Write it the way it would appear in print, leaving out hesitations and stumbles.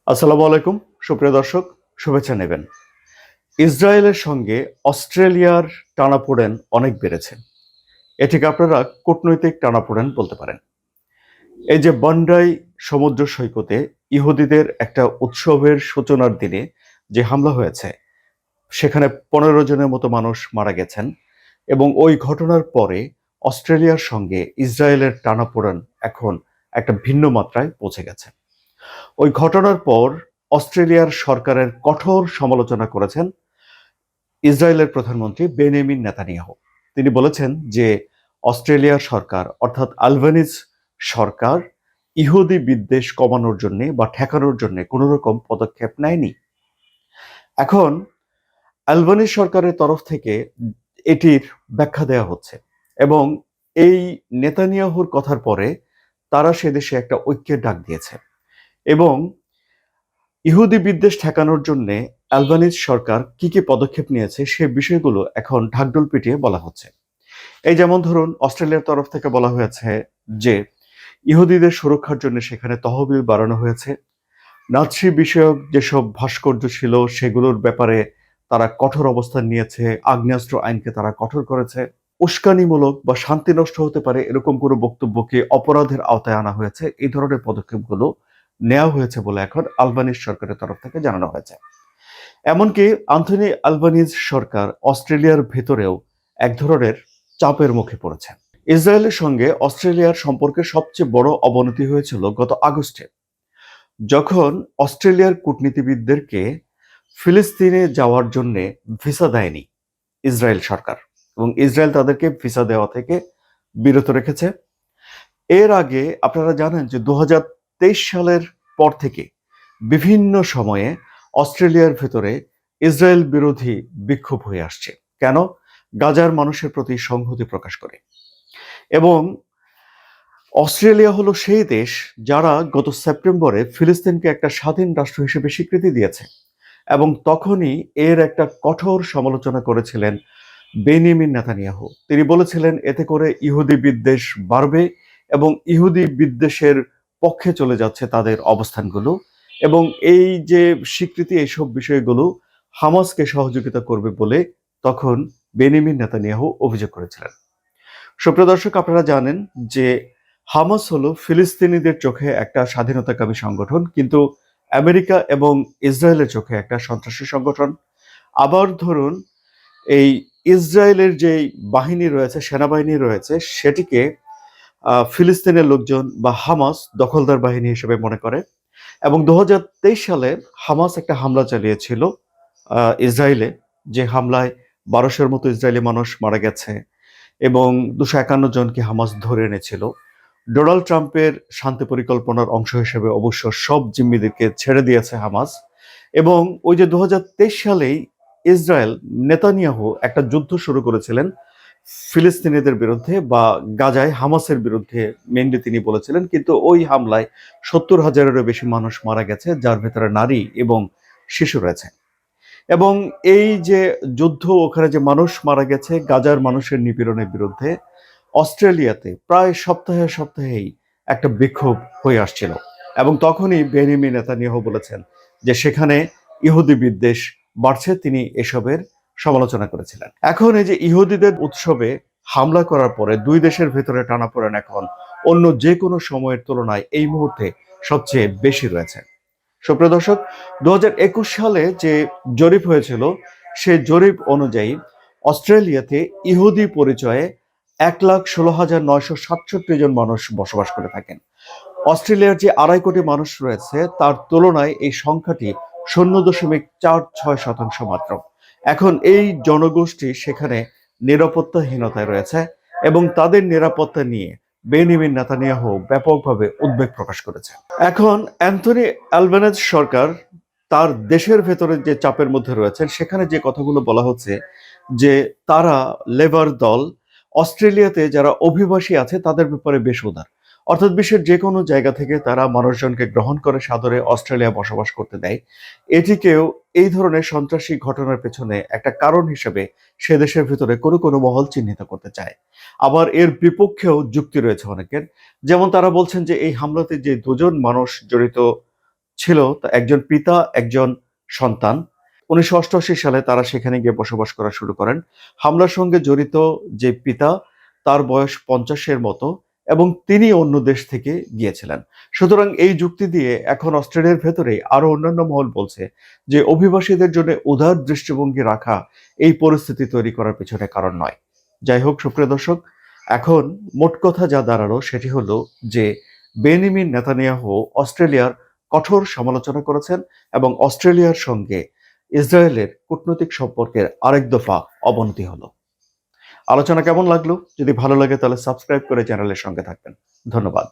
আসসালামু আলাইকুম সুপ্রিয় দর্শক, শুভেচ্ছা নেবেন। ইসরায়েলের সঙ্গে অস্ট্রেলিয়ার টানাপোড়েন অনেক বেড়েছে। এটিকে আপনারা কূটনৈতিক টানাপোড়েন বলতে পারেন। এই যে বন্ডাই সমুদ্র সৈকতে ইহুদিদের একটা উৎসবের সূচনার দিনে যে হামলা হয়েছে, সেখানে ১৫ জনের মতো মানুষ মারা গেছেন এবং ওই ঘটনার পরে অস্ট্রেলিয়ার সঙ্গে ইসরায়েলের টানাপোড়েন এখন একটা ভিন্ন মাত্রায় পৌঁছে গেছে। ওই ঘটনার পর অস্ট্রেলিয়ার সরকারের কঠোর সমালোচনা করেছেন ইসরায়েলের প্রধানমন্ত্রী বেনিয়ামিন নেতানিয়াহু। তিনি বলেছেন যে অস্ট্রেলিয়ার সরকার অর্থাৎ আলবানিজ সরকার ইহুদি বিদ্বেষ কমানোর জন্য বা ঠেকানোর জন্য কোনো রকম পদক্ষেপ নেয়নি। এখন আলবানিজ সরকারের তরফ থেকে এটির ব্যাখ্যা দেওয়া হচ্ছে এবং এই নেতানিয়াহুর কথার পরে তারা সে দেশে একটা ঐক্যের ডাক দিয়েছে এবং ইহুদি বিদ্বেষ ঠেকানোর জন্য আলবানিজ সরকার কি কি পদক্ষেপ নিয়েছে সে বিষয়গুলো এখন ঢাকঢোল পিটিয়ে বলা হচ্ছে। এই যেমন ধরুন, অস্ট্রেলিয়ার তরফ থেকে বলা হয়েছে যে ইহুদিদের সুরক্ষার জন্য সেখানে তহবিল বাড়ানো হয়েছে। নাৎসি বিষয়ক যেসব ভাস্কর্য ছিল সেগুলোর ব্যাপারে তারা কঠোর অবস্থান নিয়েছে। আগ্নেয়াস্ত্র আইনকে তারা কঠোর করেছে। উস্কানিমূলক বা শান্তি নষ্ট হতে পারে এরকম কোনো বক্তব্যকে অপরাধের আওতায় আনা হয়েছে। এই ধরনের পদক্ষেপগুলো নেওয়া হয়েছে বলে এখন আলবানিজ সরকারের তরফ থেকে জানানো হয়েছে। এমনকি আন্থনি আলবানিজ সরকার অস্ট্রেলিয়ার ভেতরেও এক ধরনের চাপের মুখে পড়েছে। ইসরায়েলের সঙ্গে অস্ট্রেলিয়ার সম্পর্কের সবচেয়ে বড় অবনতি হয়েছিল গত আগস্টে, যখন অস্ট্রেলিয়ার কূটনীতিবিদদেরকে ফিলিস্তিনে যাওয়ার জন্য ভিসা দেয়নি ইসরায়েল সরকার এবং ইসরায়েল তাদেরকে ভিসা দেওয়া থেকে বিরত রেখেছে। এর আগে আপনারা জানেন যে ২০২৩ সালের পর থেকে বিভিন্ন সময়ে অস্ট্রেলিয়ার ভেতরে ইসরায়েল বিরোধী বিক্ষোভ হয়ে আসছে। কেন? গাজার মানুষের প্রতি সংহতি প্রকাশ করে। এবং অস্ট্রেলিয়া হলো সেই দেশ যারা গত সেপ্টেম্বরে ফিলিস্তিনকে একটা স্বাধীন রাষ্ট্র হিসেবে স্বীকৃতি দিয়েছে এবং তখনই এর একটা কঠোর সমালোচনা করেছিলেন বেনিয়ামিন নেতানিয়াহু। তিনি বলেছিলেন এতে করে ইহুদি বিদ্বেষ বাড়বে এবং ইহুদি বিদ্বেষের পক্ষে চলে যাচ্ছে তাদের অবস্থানগুলো এবং এই যে স্বীকৃতি, এইসব বিষয়গুলো হামাসকে সহযোগিতা করবে বলে তখন বেনিয়ামিন নেতানিয়াহু অভিযোগ করেছিলেন। সুপ্রিয় দর্শক, আপনারা জানেন যে হামাস হলো ফিলিস্তিনিদের চোখে একটা স্বাধীনতাকামী সংগঠন, কিন্তু আমেরিকা এবং ইসরায়েলের চোখে একটা সন্ত্রাসী সংগঠন। আবার ধরুন, এই ইসরায়েলের যে বাহিনী রয়েছে, সেনাবাহিনী রয়েছে, সেটিকে ফিলিস্তিনের লোকজন বা হামাস দখলদার বাহিনী হিসেবে মনে করে এবং ২০২৩ সালে হামাস একটা হামলা চালিয়েছিল ইসরায়েলে, যে হামলায় ১২০০-র মতো ইসরায়েলি মানুষ মারা গেছে এবং ২৫১ জনকে হামাস ধরে এনেছিল। ডোনাল্ড ট্রাম্পের শান্তি পরিকল্পনার অংশ হিসেবে অবশ্য সব জিম্মিদেরকে ছেড়ে দিয়েছে হামাস। এবং ওই যে ২০২৩ সালেই ইসরায়েল নেতানিয়াহু একটা যুদ্ধ শুরু করেছিলেন ফিলিস্তিনিদের বিরুদ্ধে বা গাজায় হামাসের বিরুদ্ধে, মেইনলি তিনি বলেছিলেন, কিন্তু ওই হামলায় ৭০,০০০-এরও বেশি মানুষ মারা গেছে, যার ভেতরে নারী এবং শিশু রয়েছে। এবং এই যে যুদ্ধ, ওখানে যে মানুষ মারা গেছে গাজার মানুষের নিপীড়নের বিরুদ্ধে, অস্ট্রেলিয়াতে প্রায় সপ্তাহে সপ্তাহেই একটা বিক্ষোভ হয়ে আসছিল এবং তখনই বেনিয়ামিন নেতানিয়াহু বলেছেন যে সেখানে ইহুদি বিদ্বেষ বাড়ছে। তিনি এসবের সমালোচনা করেছিলেন। এখন এই যে ইহুদিদের উৎসবে হামলা করার পরে দুই দেশের ভেতরে টানাপোড়েন এখন অন্য যে কোনো সময়ের তুলনায় এই মুহূর্তে সবচেয়ে বেশি রয়েছে। সুপ্রিয় দর্শক, ২০২১ সালে যে জরিপ হয়েছিল, সে জরিপ অনুযায়ী অস্ট্রেলিয়াতে ইহুদি পরিচয়ে ১,১৬,৯৬৭ জন মানুষ বসবাস করে থাকেন। অস্ট্রেলিয়ার যে ২.৫ কোটি মানুষ রয়েছে তার তুলনায় এই সংখ্যাটি ০.৪৬% মাত্র। এখন এই জনগোষ্ঠী সেখানে নিরাপত্তাহীনতায় রয়েছে এবং তাদের নিরাপত্তা নিয়ে বেনিয়ামিন নেতানিয়াহু ব্যাপকভাবে উদ্বেগ প্রকাশ করেছে। এখন অ্যান্থনি অ্যালবানিজ সরকার তার দেশের ভেতরে যে চাপের মধ্যে রয়েছেন, সেখানে যে কথাগুলো বলা হচ্ছে যে তারা লেবার দল অস্ট্রেলিয়াতে যারা অভিবাসী আছে তাদের ব্যাপারে বেশ উদার, অর্থাৎ বিশ্বের যে কোনো জায়গা থেকে তারা মানুষজনকে গ্রহণ করে সাদরে অস্ট্রেলিয়া বসবাস করতে দেয়। এটিকেও এই ধরনের সন্ত্রাসী ঘটনার পেছনে একটা কারণ হিসেবে সে দেশের ভিতরে কোনো কোনো মহল চিহ্নিত করতে চায়। আবার এর বিপক্ষেও যুক্তি রয়েছে অনেকের, যেমন তারা বলছেন যে এই হামলাতে যে দুজন মানুষ জড়িত ছিল একজন পিতা, একজন সন্তান। 1988 সালে তারা সেখানে গিয়ে বসবাস করা শুরু করেন। হামলার সঙ্গে জড়িত যে পিতা, তার বয়স 50-এর মতো এবং তিনি অন্য দেশ থেকে গিয়েছিলেন। সুতরাং এই যুক্তি দিয়ে এখন অস্ট্রেলিয়ার ভেতরে আরো অন্যান্য মহল বলছে যে অভিবাসীদের জন্য উদার দৃষ্টিভঙ্গি রাখা এই পরিস্থিতি তৈরি করার পেছনে কারণ নয়। যাই হোক সুপ্রিয় দর্শক, এখন মোট কথা যা দাঁড়ালো সেটি হলো যে বেনিমিন নেতানিয়াহু অস্ট্রেলিয়ার কঠোর সমালোচনা করেছেন এবং অস্ট্রেলিয়ার সঙ্গে ইসরায়েলের কূটনৈতিক সম্পর্কের আরেক দফা অবনতি হলো। আলোচনা কেমন লাগলো? যদি ভালো লাগে তাহলে সাবস্ক্রাইব করে চ্যানেলের সঙ্গে থাকবেন। ধন্যবাদ।